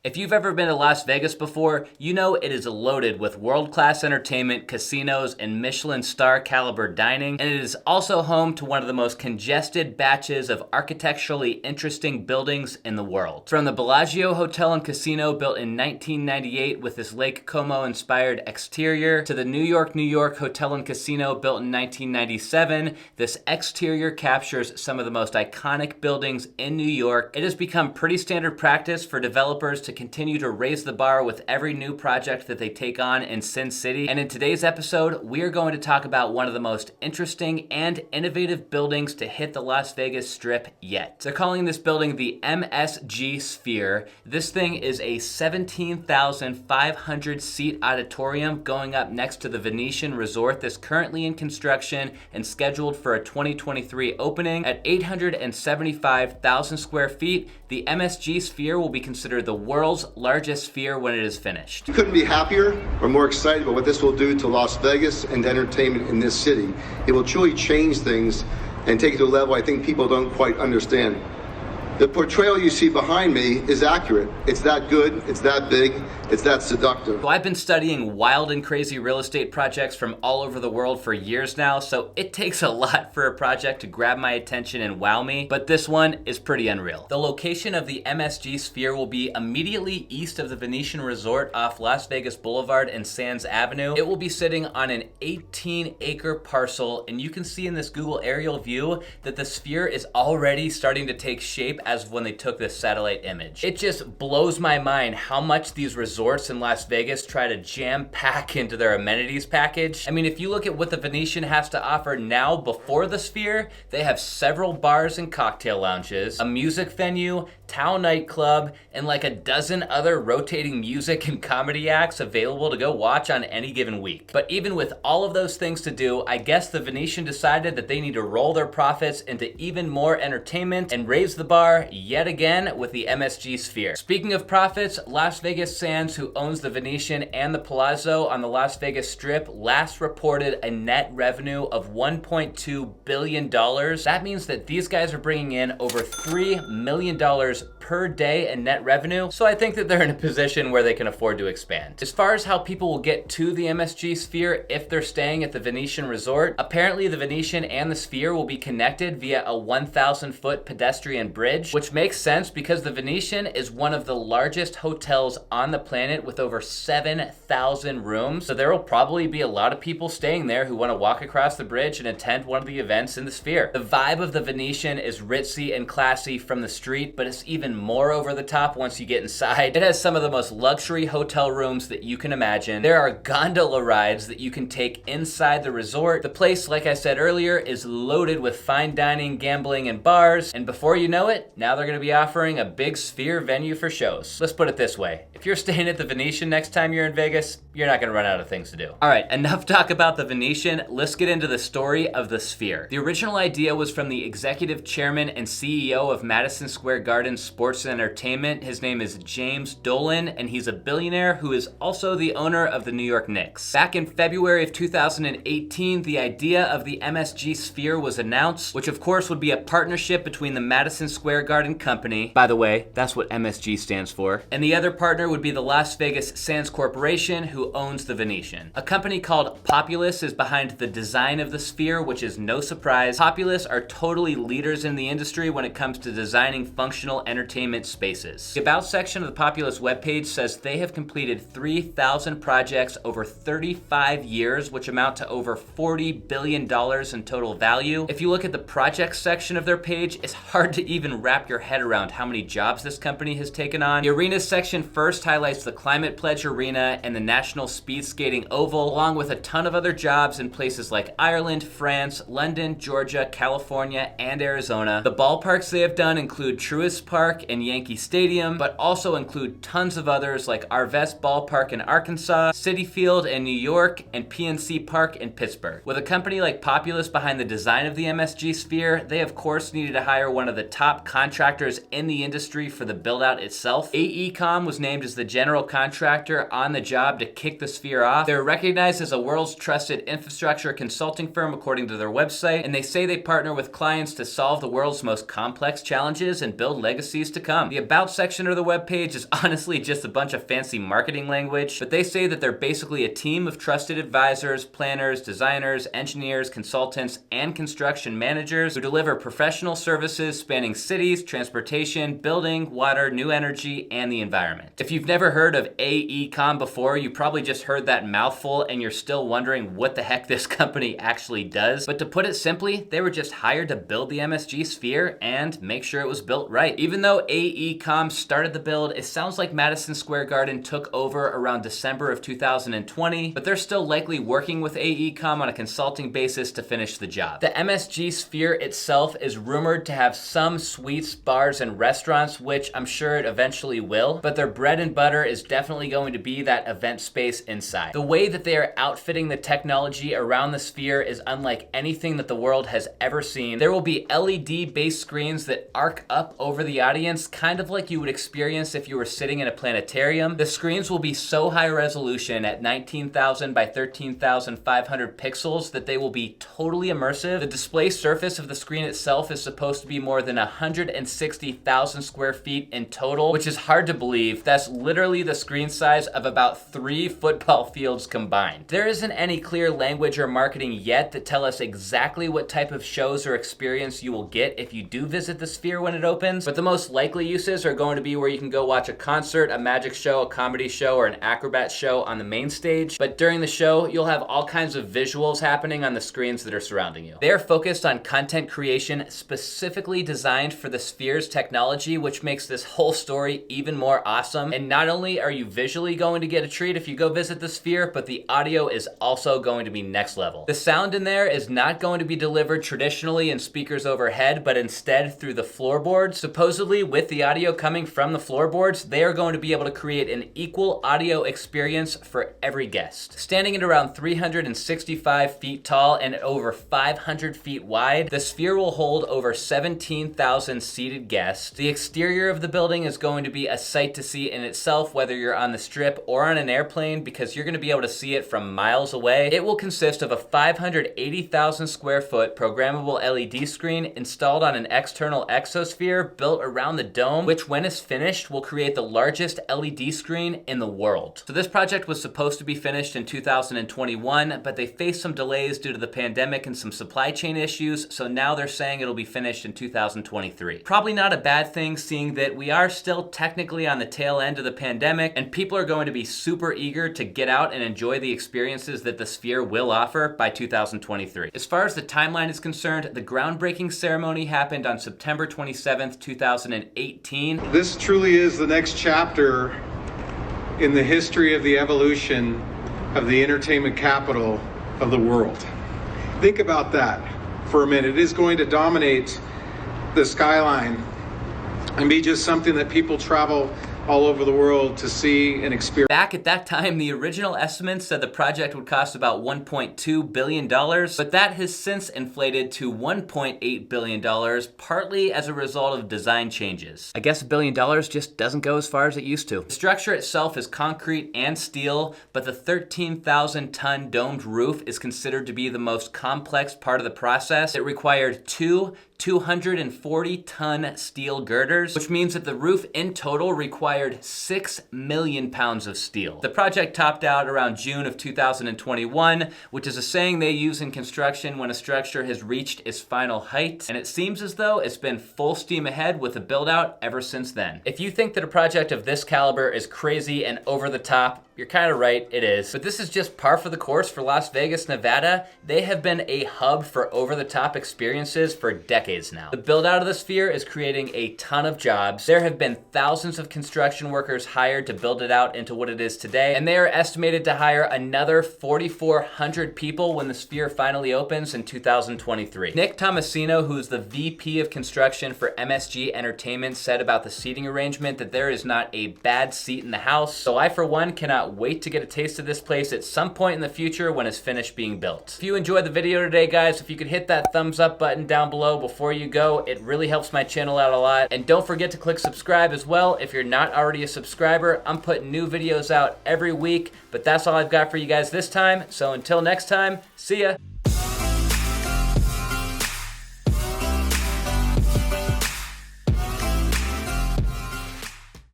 If you've ever been to Las Vegas before, you know it is loaded with world-class entertainment, casinos, and Michelin star caliber dining, and it is also home to one of the most congested batches of architecturally interesting buildings in the world. From the Bellagio Hotel and Casino built in 1998 with this Lake Como-inspired exterior, to the New York Hotel and Casino built in 1997, this exterior captures some of the most iconic buildings in New York. It has become pretty standard practice for developers to continue to raise the bar with every new project that they take on in Sin City. And in today's episode, we are going to talk about one of the most interesting and innovative buildings to hit the Las Vegas Strip yet. They're calling this building the MSG Sphere. This thing is a 17,500 seat auditorium going up next to the Venetian Resort that's currently in construction and scheduled for a 2023 opening. At 875,000 square feet, the MSG Sphere will be considered the world's largest sphere when it is finished. Couldn't be happier or more excited about what this will do to Las Vegas and entertainment in this city. It will truly change things and take it to a level I think people don't quite understand. The portrayal you see behind me is accurate. It's that good, it's that big, it's that seductive. So I've been studying wild and crazy real estate projects from all over the world for years now, so it takes a lot for a project to grab my attention and wow me, but this one is pretty unreal. The location of the MSG Sphere will be immediately east of the Venetian Resort off Las Vegas Boulevard and Sands Avenue. It will be sitting on an 18-acre parcel, and you can see in this Google aerial view that the sphere is already starting to take shape as of when they took this satellite image. It just blows my mind how much these resorts in Las Vegas try to jam pack into their amenities package. I mean, if you look at what the Venetian has to offer now before the Sphere, they have several bars and cocktail lounges, a music venue, Tao nightclub, and like a dozen other rotating music and comedy acts available to go watch on any given week. But even with all of those things to do, I guess the Venetian decided that they need to roll their profits into even more entertainment and raise the bar yet again with the MSG Sphere. Speaking of profits, Las Vegas Sands, who owns the Venetian and the Palazzo on the Las Vegas Strip, last reported a net revenue of $1.2 billion. That means that these guys are bringing in over $3 million per day in net revenue, so I think that they're in a position where they can afford to expand. As far as how people will get to the MSG Sphere if they're staying at the Venetian Resort, apparently the Venetian and the Sphere will be connected via a 1,000-foot pedestrian bridge, which makes sense because the Venetian is one of the largest hotels on the planet with over 7,000 rooms, so there will probably be a lot of people staying there who want to walk across the bridge and attend one of the events in the Sphere. The vibe of the Venetian is ritzy and classy from the street, but it's even more over the top once you get inside. It has some of the most luxury hotel rooms that you can imagine. There are gondola rides that you can take inside the resort. The place, like I said earlier, is loaded with fine dining, gambling, and bars, and before you know it, now they're going to be offering a big Sphere venue for shows. Let's put it this way. If you're staying at the Venetian next time you're in Vegas, you're not going to run out of things to do. All right, enough talk about the Venetian. Let's get into the story of the Sphere. The original idea was from the executive chairman and CEO of Madison Square Garden Sports and Entertainment. His name is James Dolan, and he's a billionaire who is also the owner of the New York Knicks. Back in February of 2018, the idea of the MSG Sphere was announced, which of course would be a partnership between the Madison Square Garden Company, by the way, that's what MSG stands for, and the other partner would be the Las Vegas Sands Corporation, who owns the Venetian. A company called Populous is behind the design of the Sphere, which is no surprise. Populous are totally leaders in the industry when it comes to designing functional entertainment spaces. The About section of the Populous webpage says they have completed 3,000 projects over 35 years, which amount to over $40 billion in total value. If you look at the projects section of their page, it's hard to even wrap your head around how many jobs this company has taken on. The arenas section first highlights the Climate Pledge Arena and the National Speed Skating Oval, along with a ton of other jobs in places like Ireland, France, London, Georgia, California, and Arizona. The ballparks they have done include Truist Park and Yankee Stadium, but also include tons of others like Arvest Ballpark in Arkansas, Citi Field in New York, and PNC Park in Pittsburgh. With a company like Populous behind the design of the MSG Sphere, they of course needed to hire one of the top contractors in the industry for the build-out itself. AECOM was named as the general contractor on the job to kick the Sphere off. They're recognized as a world's trusted infrastructure consulting firm according to their website, and they say they partner with clients to solve the world's most complex challenges and build legacies galaxies to come. The About section of the webpage is honestly just a bunch of fancy marketing language, but they say that they're basically a team of trusted advisors, planners, designers, engineers, consultants, and construction managers who deliver professional services spanning cities, transportation, building, water, new energy, and the environment. If you've never heard of AECOM before, you probably just heard that mouthful and you're still wondering what the heck this company actually does. But to put it simply, they were just hired to build the MSG Sphere and make sure it was built right. Even though AECOM started the build, it sounds like Madison Square Garden took over around December of 2020, but they're still likely working with AECOM on a consulting basis to finish the job. The MSG Sphere itself is rumored to have some suites, bars, and restaurants, which I'm sure it eventually will, but their bread and butter is definitely going to be that event space inside. The way that they are outfitting the technology around the Sphere is unlike anything that the world has ever seen. There will be LED-based screens that arc up over the audience, kind of like you would experience if you were sitting in a planetarium. The screens will be so high resolution at 19,000 by 13,500 pixels that they will be totally immersive. The display surface of the screen itself is supposed to be more than 160,000 square feet in total, which is hard to believe. That's literally the screen size of about 3 football fields combined. There isn't any clear language or marketing yet that tell us exactly what type of shows or experience you will get if you do visit the Sphere when it opens, but the most likely uses are going to be where you can go watch a concert, a magic show, a comedy show, or an acrobat show on the main stage. But during the show, you'll have all kinds of visuals happening on the screens that are surrounding you. They are focused on content creation specifically designed for the Sphere's technology, which makes this whole story even more awesome. And not only are you visually going to get a treat if you go visit the Sphere, but the audio is also going to be next level. The sound in there is not going to be delivered traditionally in speakers overhead, but instead through the floorboards. Supposedly, with the audio coming from the floorboards, they are going to be able to create an equal audio experience for every guest. Standing at around 365 feet tall and over 500 feet wide, the Sphere will hold over 17,000 seated guests. The exterior of the building is going to be a sight to see in itself, whether you're on the Strip or on an airplane, because you're going to be able to see it from miles away. It will consist of a 580,000 square foot programmable LED screen installed on an external exosphere built around the dome, which when it's finished will create the largest LED screen in the world. So this project was supposed to be finished in 2021, but they faced some delays due to the pandemic and some supply chain issues, so now they're saying it'll be finished in 2023. Probably not a bad thing, seeing that we are still technically on the tail end of the pandemic, and people are going to be super eager to get out and enjoy the experiences that the Sphere will offer by 2023. As far as the timeline is concerned, the groundbreaking ceremony happened on September 27th, 2018. This truly is the next chapter in the history of the evolution of the entertainment capital of the world. Think about that for a minute. It is going to dominate the skyline and be just something that people travel all over the world to see and experience. Back at that time, the original estimates said the project would cost about $1.2 billion, but that has since inflated to $1.8 billion, partly as a result of design changes. I guess $1 billion just doesn't go as far as it used to. The structure itself is concrete and steel, but the 13,000-ton domed roof is considered to be the most complex part of the process. It required two 240-ton steel girders, which means that the roof in total required 6 million pounds of steel. The project topped out around June of 2021, which is a saying they use in construction when a structure has reached its final height, and it seems as though it's been full steam ahead with the build-out ever since then. If you think that a project of this caliber is crazy and over the top, you're kind of right, it is. But this is just par for the course for Las Vegas, Nevada. They have been a hub for over-the-top experiences for decades now. The build-out of the Sphere is creating a ton of jobs. There have been thousands of construction workers hired to build it out into what it is today, and they are estimated to hire another 4,400 people when the Sphere finally opens in 2023. Nick Tomasino, who's the VP of construction for MSG Entertainment, said about the seating arrangement that there is not a bad seat in the house, so I for one cannot wait to get a taste of this place at some point in the future when it's finished being built. If you enjoyed the video today, guys, if you could hit that thumbs up button down below before you go, it really helps my channel out a lot. And don't forget to click subscribe as well if you're not already a subscriber. I'm putting new videos out every week, but that's all I've got for you guys this time. So until next time, see ya.